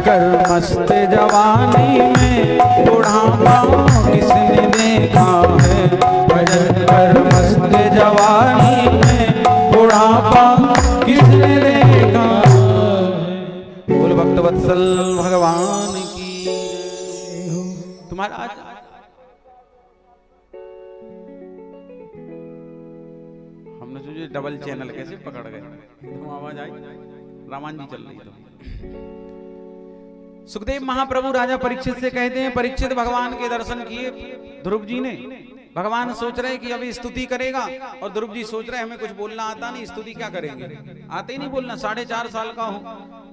कर मस्त जवानी में बुढ़ापा किसने देखा है। भजन कर मस्त जवानी में बुढ़ापा किसने देखा है। बोल भक्त वत्सल भगवान की। तुम्हारा आज हमने सोचे डबल चैनल कैसे पकड़ गए, तुम आवाज आई, रामायण जी चल रही तो। सुखदेव महाप्रभु राजा परीक्षित से कहते हैं, परीक्षित भगवान के दर्शन किए ध्रुव जी ने। भगवान सोच रहे कि अभी स्तुति करेगा और ध्रुव जी सोच रहे हमें कुछ बोलना आता नहीं, स्तुति क्या करेंगे, आते ही नहीं बोलना, 4.5 साल का हूं।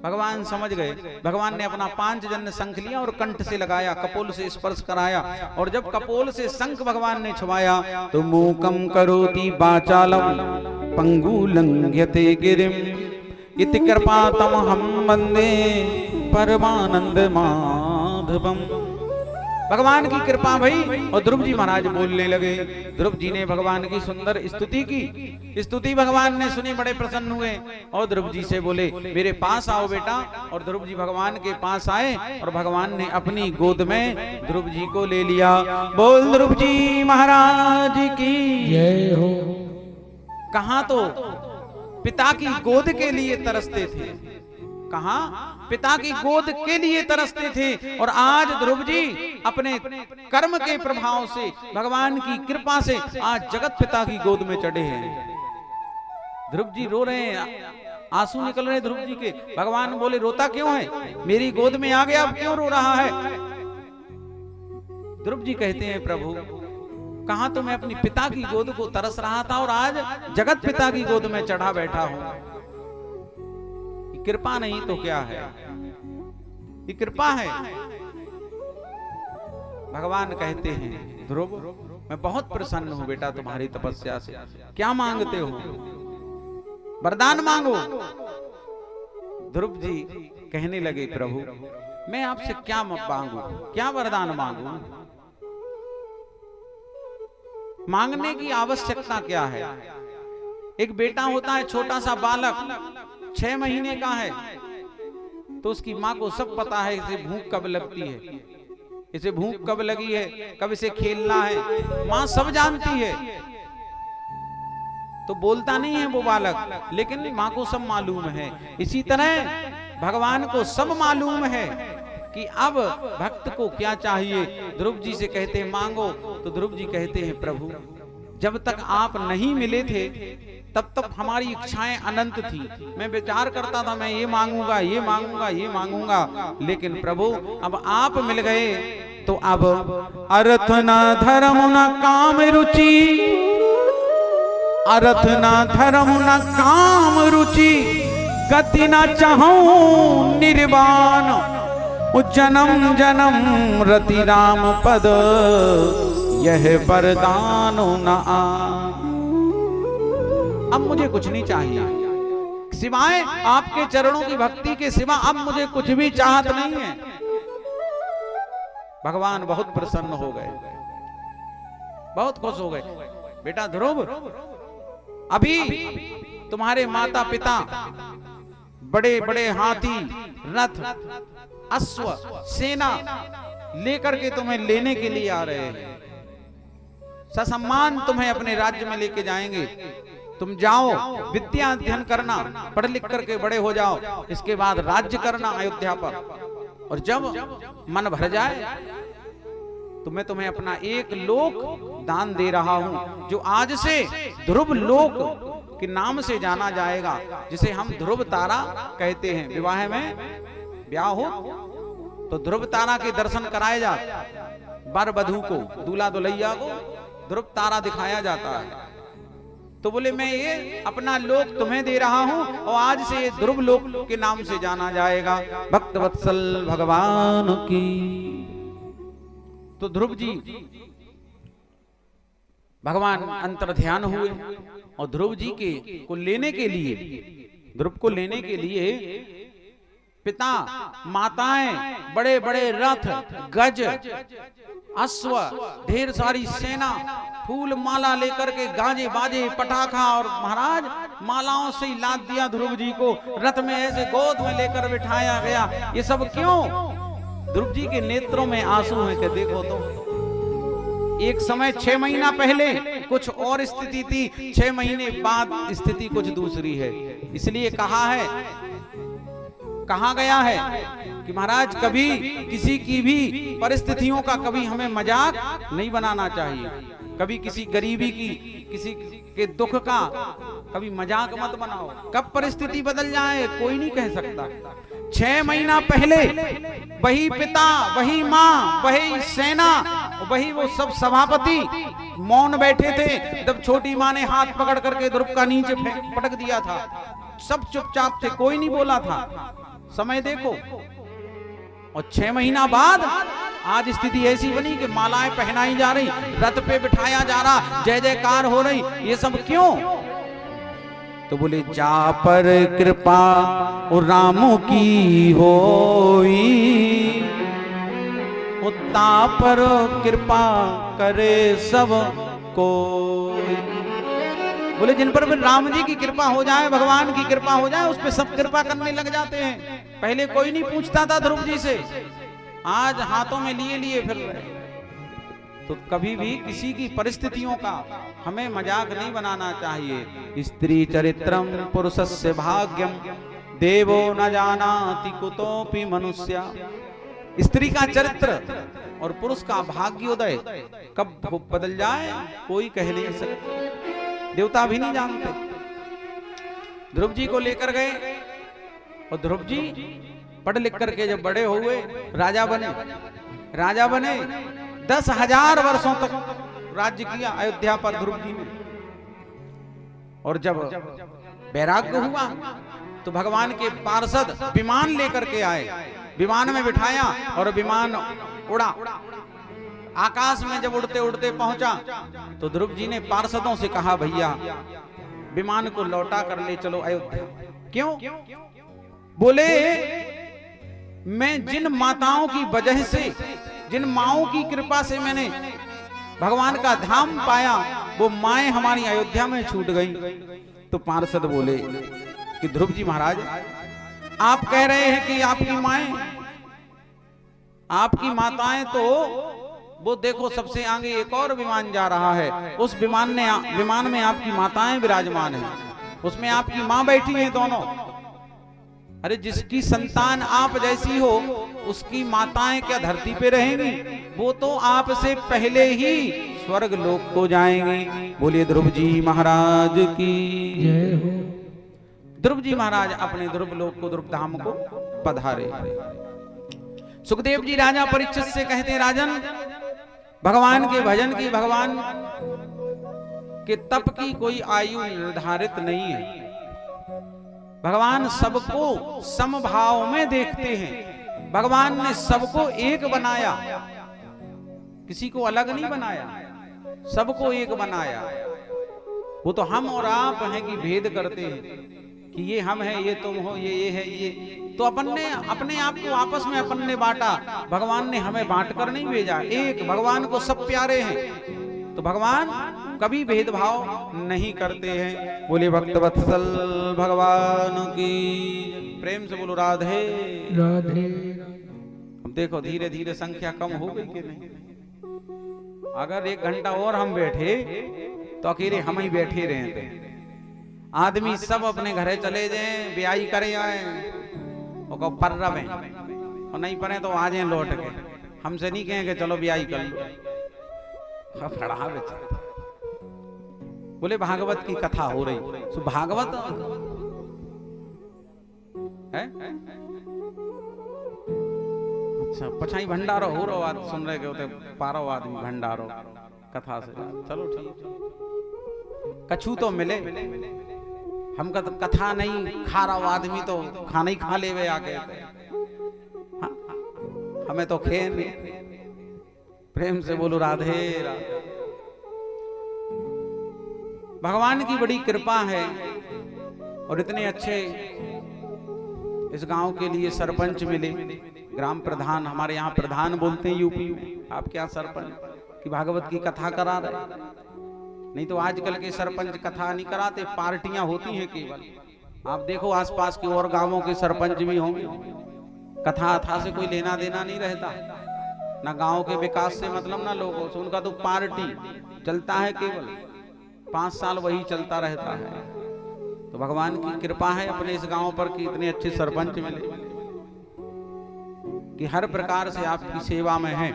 भगवान समझ गए। भगवान ने अपना 5 जन्य शंख लिया और कंठ से लगाया, कपोल से स्पर्श कराया, और जब कपोल से शंख भगवान ने छुआया तो मूकम करोति वाचालम पंगुलंघ्यते गिरिम इति कृपातम हम वंदे परमानंद माधवम। भगवान की कृपा भई और ध्रुव जी महाराज बोलने लगे। ध्रुव जी ने भगवान की सुंदर स्तुति की। स्तुति भगवान ने सुनी, बड़े प्रसन्न हुए और ध्रुव जी से बोले मेरे पास आओ बेटा। और ध्रुव जी भगवान के पास आए और भगवान ने अपनी गोद में ध्रुव जी को ले लिया। बोल ध्रुव जी महाराज की जय हो। कहां तो पिता की गोद के लिए तरसते थे, कहां पिता की गोद के लिए तरसते थे, और आज ध्रुव जी अपने कर्म के प्रभाव से, भगवान की कृपा से आज जगत पिता की गोद में चढ़े हैं। ध्रुव जी रो रहे हैं, आंसू निकल रहे ध्रुव जी के। भगवान बोले रोता क्यों है, मेरी गोद में आ गया, अब क्यों रो रहा है। ध्रुव जी कहते हैं प्रभु कहां तो मैं अपनी पिता की गोद को तरस रहा था और आज जगत पिता की गोद में चढ़ा बैठा हूं। कृपा नहीं तो क्या है, ये कृपा है। भगवान कहते हैं ध्रुव मैं बहुत प्रसन्न हूं बेटा तुम्हारी तपस्या से, क्या मांगते हो, वरदान मांगो। ध्रुव जी कहने लगे प्रभु मैं आपसे क्या मांगू, क्या वरदान मांगू, मांगने की आवश्यकता क्या है। एक बेटा होता है छोटा सा बालक, 6 महीने का है, तो उसकी माँ को सब पता है इसे भूख कब लगती है, इसे भूख कब लगी है, कब इसे खेलना है, माँ सब जानती है। तो बोलता नहीं है वो बालक, लेकिन माँ को सब मालूम है। इसी तरह भगवान को सब मालूम है कि अब भक्त को क्या चाहिए। ध्रुव जी से कहते हैं मांगो, तो ध्रुव जी कहते हैं प्रभु जब तक आप नहीं मिले थे तब तक हमारी इच्छाएं अनंत थी। मैं विचार करता था मैं ये मांगूंगा, ये मांगूंगा, ये मांगूंगा, लेकिन प्रभु अब आप मिल गए तो अब अर्थ न धर्म न काम रुचि, अर्थ न धर्म न काम रुचि, गति न चाहूं निर्वाण, जन्म जन्म रति राम पद, यह वरदान न आ। अब मुझे कुछ नहीं चाहिए सिवाय आपके चरणों की भक्ति के सिवा, अब मुझे कुछ भी चाहत नहीं है। भगवान बहुत प्रसन्न हो गए, बहुत खुश हो गए। बेटा ध्रुव अभी तुम्हारे माता पिता बड़े बड़े हाथी, रथ, अश्व, सेना लेकर के तुम्हें लेने के लिए आ रहे हैं। ससम्मान तुम्हें अपने राज्य में लेके जाएंगे। तुम जाओ, विद्या अध्ययन करना, पढ़ लिख करके बड़े हो जाओ, इसके बाद राज्य करना अयोध्या पर। और जब मन भर जाए तो मैं तुम्हें अपना एक लोक दान दे रहा हूं, जो आज से ध्रुव लोक के नाम से जाना जाएगा, जिसे हम ध्रुव तारा कहते हैं। विवाह में ब्याह हो तो ध्रुव तारा के दर्शन कराए जाते, वर वधू को, दूल्हा दुल्हैया को ध्रुव तारा दिखाया जाता है। तो बोले मैं ये अपना लोक तुम्हें दे रहा हूं और आज से ये ध्रुव लोक के नाम से जाना जाएगा। भक्त वत्सल भगवान की। तो ध्रुव जी भगवान अंतर ध्यान हुए और ध्रुव जी के को लेने के लिए, ध्रुव को लेने के लिए पिता, माताएं, बड़े बड़े रथ, गज, अश्व, ढेर सारी सेना, फूल माला लेकर के, गाजे बाजे, पटाखा, और महाराज मालाओं से ही लाद दिया ध्रुव जी को, रथ में ऐसे गोद में लेकर बिठाया गया। ये सब क्यों? ध्रुव जी के नेत्रों में आंसू हैं कि देखो तो एक समय 6 महीना पहले कुछ और स्थिति थी, 6 महीने बाद स्थिति कुछ दूसरी है। इसलिए कहा गया है कि महाराज कभी किसी की भी परिस्थितियों का कभी हमें मजाक नहीं बनाना चाहिए। कभी किसी गरीबी की, किसी के दुख का कभी मजाक मत बनाओ। कब परिस्थिति बदल जाए कोई नहीं कह सकता। 6 महीना पहले वही पिता, वही माँ, वही सेना, वही वो सब सभापति मौन बैठे थे जब छोटी माँ ने हाथ पकड़ करके ध्रुव का नीचे पटक दिया था। सब चुपचाप थे, कोई नहीं बोला था। समय देखो, और 6 महीना बाद आज स्थिति ऐसी बनी कि मालाएं पहनाई जा रही, रथ पे बिठाया जा रहा, जय जयकार हो रही। ये सब क्यों? तो बोले जा पर कृपा और रामों की होई, उता पर कृपा करे सब कोई। बोले जिन पर राम जी की कृपा हो जाए, भगवान की कृपा हो जाए, उस पे सब कृपा करने लग जाते हैं। पहले कोई नहीं पूछता था ध्रुव जी से, आज हाथों में लिए लिए फिर रहे। तो कभी भी किसी की परिस्थितियों का हमें मजाक नहीं बनाना चाहिए। स्त्री चरित्रम पुरुषस्य भाग्यम देवो न जानाति कुतोपि मनुष्य। स्त्री का चरित्र और पुरुष का भाग्योदय कब बदल जाए कोई कह नहीं सकता, देवता भी नहीं जानते। ध्रुव जी को लेकर गए और ध्रुव जी पढ़ लिख करके जब बड़े हुए राजा बने 10,000 वर्षों तक राज्य किया अयोध्या पर ध्रुव जी ने। और जब वैराग्य हुआ तो भगवान के पार्षद विमान लेकर के आए, विमान में बिठाया और विमान उड़ा। आकाश में जब उड़ते उड़ते पहुंचा तो ध्रुव जी ने पार्षदों से कहा, भैया विमान को लौटा कर ले चलो अयोध्या। क्यों? बोले मैं जिन माताओं की वजह से, जिन माओं की कृपा से मैंने भगवान का धाम पाया, वो माएं हमारी अयोध्या में छूट गई। तो पार्षद बोले कि ध्रुव जी महाराज, आप कह रहे हैं कि आपकी माएं, आपकी माताएं, तो वो देखो सबसे आगे एक और विमान जा रहा है, उस विमान में आपकी माताएं विराजमान हैं, उसमें आपकी मां बैठी हैं दोनों। अरे जिसकी संतान आप जैसी हो उसकी माताएं क्या धरती पे रहेंगी? वो तो आपसे पहले ही स्वर्ग लोक को जाएंगी। बोलिए ध्रुव जी महाराज की जय हो। ध्रुव जी महाराज अपने ध्रुव लोक को, ध्रुव धाम को पधारे। सुखदेव जी राजा परीक्षित से कहते, राजन भगवान के भजन की, भगवान के तप की कोई आयु निर्धारित नहीं है। भगवान सबको समभाव में देखते हैं। भगवान ने सबको एक बनाया, किसी को अलग नहीं बनाया, सबको एक बनाया। वो तो हम और आप हैं कि भेद करते हैं कि ये हम हैं, ये तुम हो, ये है, ये तो अपने आप को आपस में अपन ने बांटा। भगवान ने हमें बांट कर नहीं भेजा, एक भगवान को सब प्यारे हैं। तो भगवान कभी भेदभाव नहीं करते हैं। बोले भक्त वत्सल भगवान की, प्रेम से बोलो राधे राधे। अब देखो धीरे धीरे संख्या कम हो गई कि नहीं? अगर 1 घंटा और हम बैठे तो अकेले हम ही बैठे रहे थे। आदमी सब अपने घरे चले जाएं, ब्याही करे आए और पर रवे, और नहीं पड़े तो आ जाए लौट के। हमसे नहीं कहेंगे चलो ब्याही कर लो, फड़ा बेचारा। बोले भागवत की कथा हो रही, तो भागवत है? अच्छा, पछाई भंडारो हो रहा, आज सुन रहे के होते पारो आदमी भंडारो कथा से। चलो ठीक, कछु तो मिले। हम कथा नहीं खा रहा आदमी तो खाना ही खा ले वे आके, हमें तो खे नहीं। प्रेम से बोलो राधे राधे। भगवान की बड़ी कृपा है और इतने अच्छे इस गांव के लिए सरपंच मिले, ग्राम प्रधान, हमारे यहाँ प्रधान बोलते हैं यूपी में, आप क्या सरपंच की भागवत की कथा करा रहे? नहीं तो आजकल के सरपंच कथा नहीं कराते, पार्टियां होती हैं केवल। आप देखो आसपास के और गांवों के सरपंच भी होंगे, कथा अथा से कोई लेना देना नहीं रहता, ना गांव के विकास से मतलब ना लोगों से, उनका तो पार्टी चलता है केवल, 5 साल वही चलता रहता है। तो भगवान की कृपा है अपने इस गांव पर कि इतने अच्छे सरपंच मिले कि हर प्रकार से आपकी सेवा में है,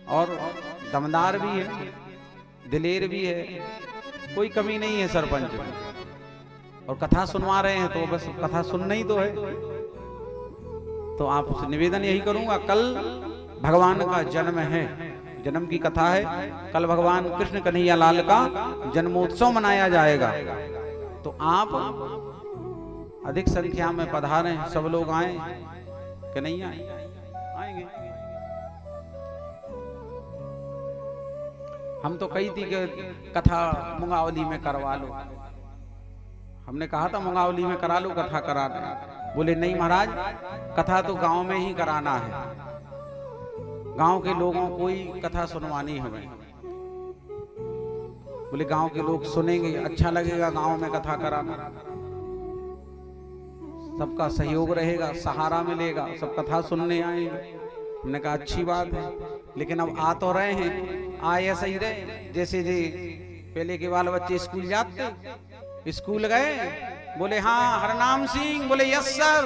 और दमदार भी है, दिलेर भी है, कोई कमी नहीं है सरपंच में। और कथा सुनवा रहे हैं तो बस कथा सुनना ही तो है। तो आपसे निवेदन यही करूंगा, कल भगवान का जन्म है, जन्म की कथा है, कल भगवान कृष्ण कन्हैया लाल का जन्मोत्सव मनाया जाएगा। तो आप अधिक संख्या में पधारें, सब लोग आए कि नहीं आए? आएंगे। हम तो कही थी कि कथा मुंगावली में करवा लो, हमने कहा था मुंगावली में करा लो, कथा करा दें। बोले नहीं महाराज, कथा तो गांव में ही कराना है, गांव के लोगों को ही कथा सुनवानी हमें। बोले गांव के लोग सुनेंगे, अच्छा लगेगा गांव में कथा कराना, सबका सहयोग रहेगा, सहारा मिलेगा, सब कथा सुनने आएंगे। हमने कहा अच्छी बात है, लेकिन अब आ तो रहे हैं, आए ऐसा ही रहे जैसे जी पहले के बाल बच्चे स्कूल जाते, स्कूल गए, बोले हाँ हरनाम सिंह, बोले यस सर,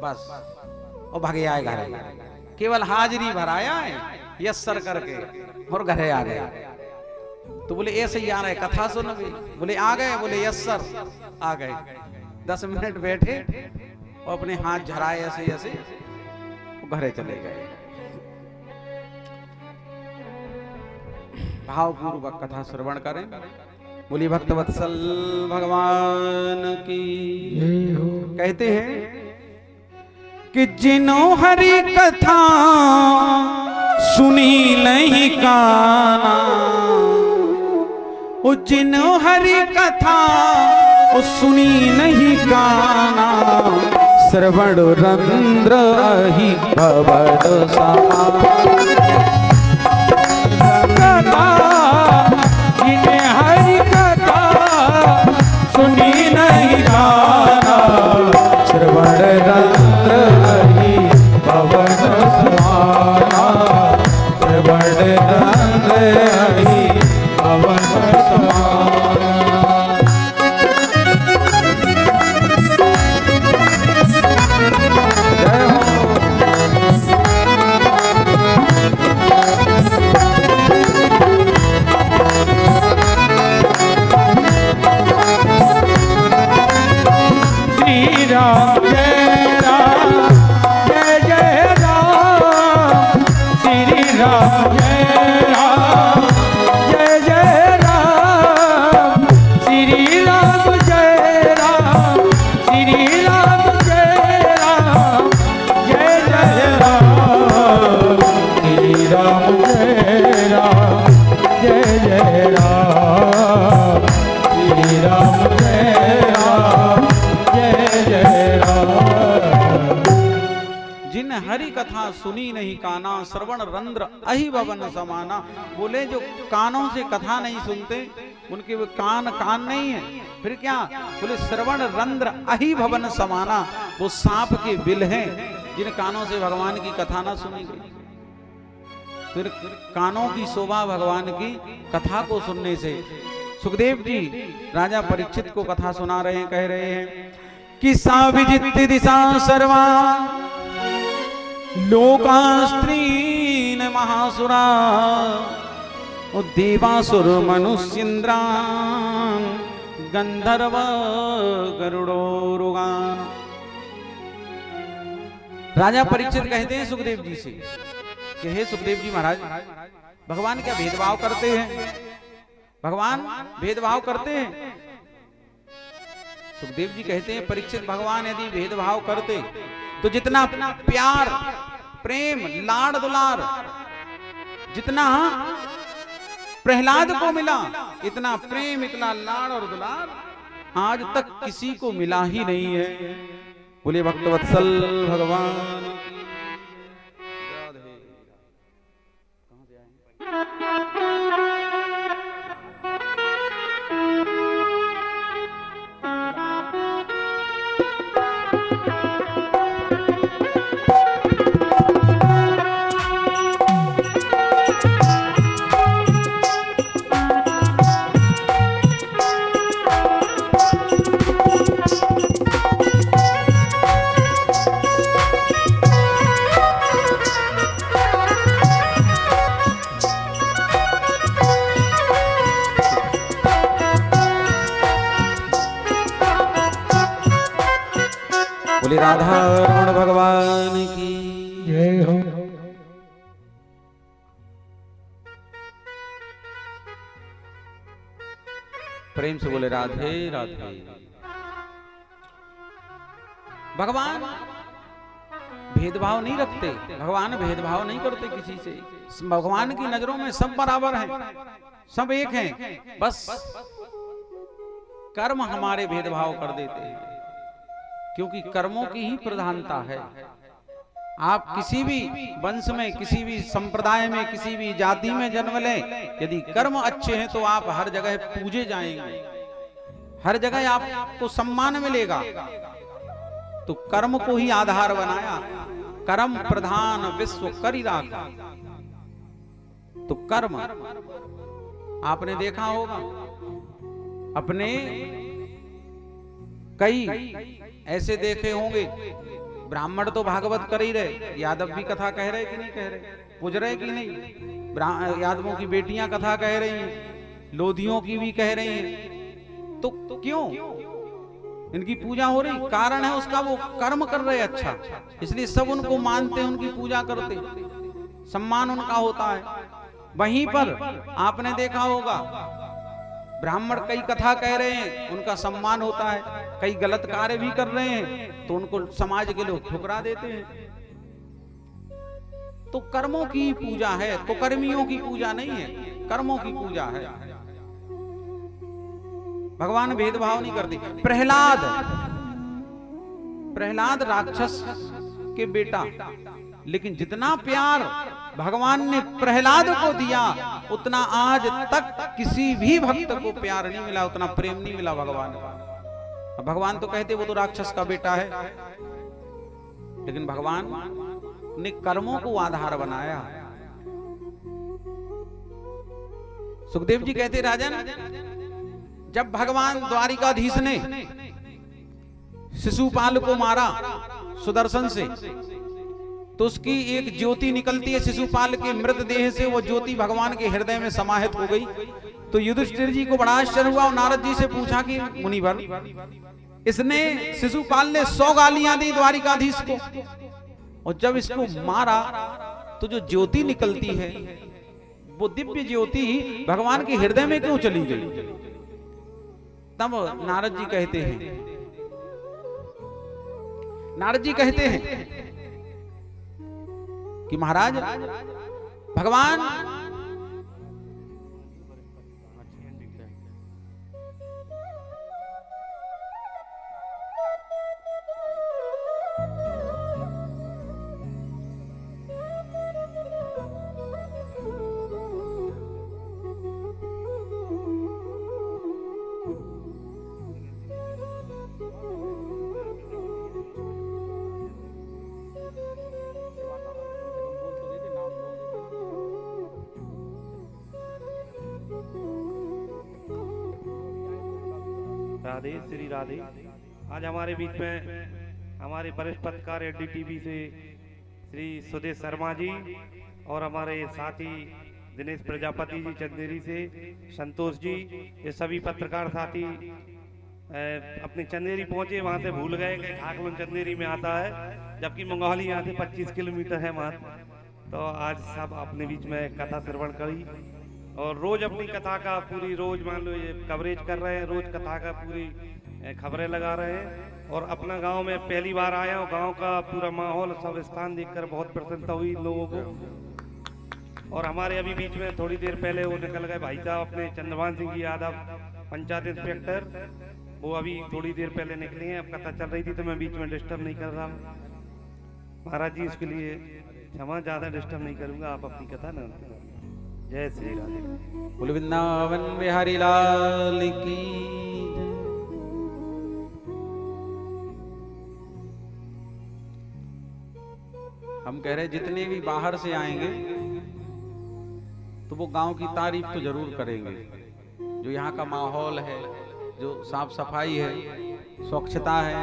बस और भागे आए घर, केवल हाजिरी भराया है यस सर करके और घरे आ गए। तो बोले ऐसे ही आ रहे, कथा सुन भी, बोले आ गए, बोले यस सर, आ गए। 10 मिनट बैठे और अपने हाथ झराए ऐसे ऐसे, घरे चले गए। भावपूर्वक कथा श्रवण करें। बोली भक्तवत्सल भगवान की। कहते हैं कि जिन्हों हरि कथा सुनी नहीं काना, वो जिन्हों हरि कथा वो सुनी नहीं काना, श्रवण रंध्र ही भवद समान। जिन्हें हरि कथा सुनी नहीं काना, श्रवण रंध्र ही भवद समाना, श्रवण रंध्र ही भवद समाना। हरि कथा सुनी नहीं काना, श्रवण रंध्र अहि भवन समाना। बोले जो कानों से कथा नहीं सुनते, उनके वो कान नहीं है, फिर क्या? बोले श्रवण रंध्र अहि भवन समाना, वो सांप के बिल हैं जिन कानों से भगवान की कथा ना सुनी गई। फिर कानों की शोभा भगवान की कथा को सुनने से। सुखदेव जी राजा परीक्षित को कथा सुना रहे हैं, कह रहे हैं कि साविजित दिशा सर्वा लोकास्त्रीन महासुरा, देवासुर मनुष्येन्द्रान गंधर्व गरुड़ोरुगान। राजा परीक्षित कहते हैं सुखदेव जी से कि हे सुखदेव जी महाराज, भगवान क्या भेदभाव करते हैं? भगवान भेदभाव करते हैं? सुखदेव जी कहते हैं परीक्षित, भगवान यदि भेदभाव करते तो जितना प्यार प्रेम लाड़ दुलार जितना प्रहलाद को मिला, इतना प्रेम इतना लाड़ और दुलार आज तक किसी को मिला ही नहीं है। बोलिए भक्तवत्सल भगवान की। राधे। कहाँ से आए? बोले राधा रमण भगवान की जय हो। प्रेम से बोले राधे राधे। भगवान भेदभाव नहीं रखते, भगवान भेदभाव नहीं करते किसी से। भगवान की नजरों में सब बराबर हैं, सब एक हैं। बस कर्म हमारे भेदभाव कर देते हैं, क्योंकि कर्मों की ही प्रधानता है। आप किसी भी वंश में, किसी भी संप्रदाय में, किसी भी जाति में जन्म लें, यदि कर्म अच्छे हैं तो आप हर जगह पूजे जाएंगे, हर जगह आपको सम्मान मिलेगा। तो कर्म को ही आधार बनाया, कर्म प्रधान विश्व करी राखा। तो कर्म आपने देखा होगा, अपने कई ऐसे देखे होंगे, ब्राह्मण तो भागवत कर ही रहे, यादव भी कथा कह रहे कि नहीं कह रहे, पूज रहे कि नहीं। यादवों की बेटियां कथा कह रही हैं, लोधियों की भी कह रही हैं। तो क्यों इनकी पूजा हो रही? कारण है उसका, वो कर्म कर रहे अच्छा, इसलिए सब उनको मानते हैं, उनकी पूजा करते, सम्मान उनका होता है। वहीं पर आपने देखा होगा, ब्राह्मण कई कथा कह रहे हैं, उनका सम्मान होता है, कई गलत कार्य भी कर रहे हैं तो उनको समाज के लोग ठुकरा देते हैं। तो कर्मों की पूजा है, कुकर्मियों की पूजा नहीं है, कर्मों की पूजा है। भगवान भेदभाव नहीं करते। प्रहलाद राक्षस के बेटा, लेकिन जितना प्यार भगवान ने प्रहलाद को दिया, उतना आज तक किसी भी भक्त को प्यार नहीं मिला, उतना प्रेम नहीं मिला भगवान का। भगवान तो कहते वो तो राक्षस का बेटा है, लेकिन भगवान ने कर्मों को आधार बनाया। सुखदेव जी कहते, राजन, जब भगवान द्वारिकाधीश ने शिशुपाल को मारा सुदर्शन से, तो उसकी एक ज्योति निकलती है शिशुपाल के मृतदेह से, वो ज्योति भगवान के हृदय में समाहित हो गई। तो युधिष्ठिर जी को बड़ा आश्चर्य हुआ और नारद जी से पूछा कि मुनिवर, इसने शिशुपाल ने 100 गालियां दी द्वारिकाधीश को, और जब इसको मारा तो जो ज्योति निकलती है वो दिव्य ज्योति भगवान के हृदय में क्यों चली गई? तब नारद जी कहते हैं कि महाराज, भगवान राधे श्री राधे। आज हमारे बीच में हमारे वरिष्ठ पत्रकार एनडीटीवी से श्री सुदेश शर्मा जी और हमारे साथी दिनेश प्रजापति जी चंदेरी से, संतोष जी, ये सभी पत्रकार साथी अपने चंदेरी पहुंचे, वहां से भूल गए कि ठाकुर चंदेरी में आता है, जबकि मंगौली यहाँ से 25 किलोमीटर है वहाँ। तो आज सब अपने बीच में कथा श्रवण करी और रोज अपनी कथा का पूरी रोज मान लो ये कवरेज कर रहे हैं, रोज कथा का पूरी खबरें लगा रहे हैं। और अपना गांव में पहली बार आया हूँ, गांव का पूरा माहौल सब स्थान देखकर बहुत प्रसन्नता हुई लोगों को। और हमारे अभी बीच में थोड़ी देर पहले वो निकल गए भाई साहब अपने चंद्रभान सिंह जी यादव, पंचायत इंस्पेक्टर, वो अभी थोड़ी देर पहले निकली हैं, अब कथा चल रही थी तो मैं बीच में डिस्टर्ब नहीं कर रहा हूँ। महाराज जी उसके लिए क्षमा, ज्यादा डिस्टर्ब नहीं करूंगा, आप अपनी कथा ना। जय श्री राधे। बोल वृंदावन बिहारी लाल की। हम कह रहे जितने भी बाहर से आएंगे तो वो गांव की तारीफ तो जरूर करेंगे। जो यहाँ का माहौल है, जो साफ सफाई है, स्वच्छता है,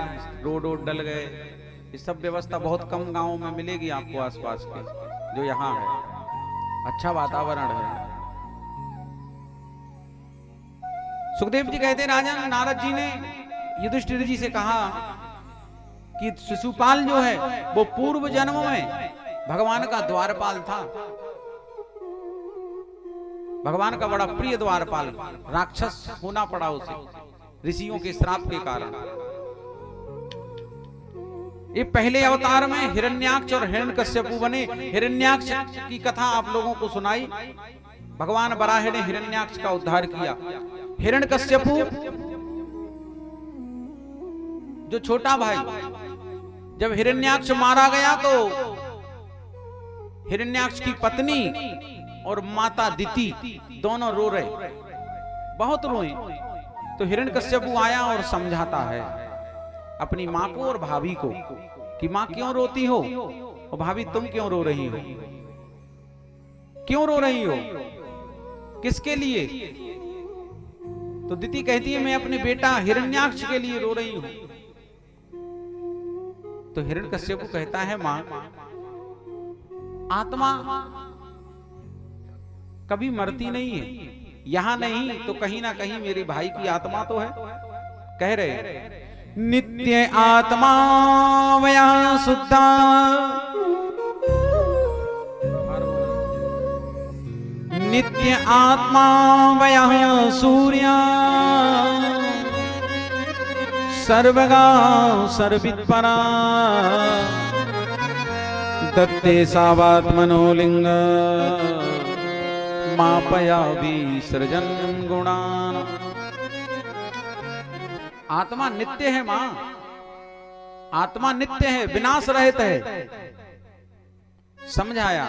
रोड वोड डल गए, ये सब व्यवस्था बहुत कम गांवों में मिलेगी आपको आसपास के, जो यहाँ है। अच्छा वातावरण है। सुखदेव जी कहते हैं राजा नारद जी ने युधिष्ठिर जी से कहा कि शिशुपाल जो है वो पूर्व जन्म में भगवान का द्वारपाल था। भगवान का बड़ा प्रिय द्वारपाल, राक्षस होना पड़ा उसे ऋषियों के श्राप के कारण। ये पहले अवतार में हिरण्याक्ष और हिरण्यकश्यपु बने। हिरण्याक्ष की कथा आप लोगों को सुनाई। भगवान बराह ने हिरण्याक्ष का उद्धार किया। हिरण्यकश्यपु जो छोटा भाई, जब हिरण्याक्ष मारा गया तो हिरण्याक्ष की पत्नी और माता दिति दोनों रो रहे, बहुत रोए। तो हिरण्यकश्यपु आया और समझाता है अपनी माँ को और भाभी को कि माँ क्यों रोती हो, और भाभी तुम क्यों रो रही हो, क्यों रो रही हो, किसके लिए? तो दिति कहती है मैं अपने बेटा हिरण्याक्ष के लिए रो रही हूं। तो हिरण्यकश्यपु कहता है मां, आत्मा कभी मरती नहीं है, यहां नहीं तो कहीं ना कहीं मेरे भाई की आत्मा तो है। कह रहे नित्य आत्मा वया शुद्धा, नित्य आत्मा वया सूर्या, सर्वगा सर्वित्परा, दत्ते सावात्मनो लिंग, मापया विसर्जन गुणान। आत्मा नित्य है मां, आत्मा नित्य है, विनाश रहित है। समझाया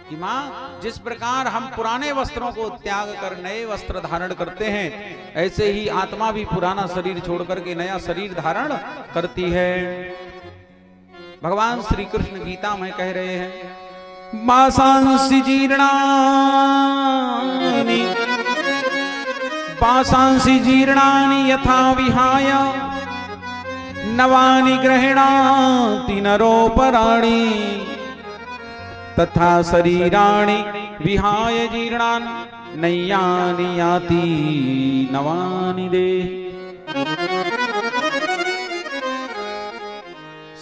कि मां जिस प्रकार हम पुराने वस्त्रों को त्याग कर नए वस्त्र धारण करते हैं, ऐसे ही आत्मा भी पुराना शरीर छोड़ करके नया शरीर धारण करती है। भगवान श्री कृष्ण गीता में कह रहे हैं वासांसि जीर्णानि, वासांसि जीर्णानि यथा विहाय, नवानि गृह्णाति नरोपराणि, तथा शरीराणि विहाय जीर्णान् नैयानि याति नवानि देह।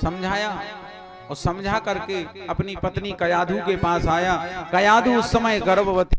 समझाया और समझा करके अपनी पत्नी कयाधु के पास आया। कयाधु उस समय गर्भवती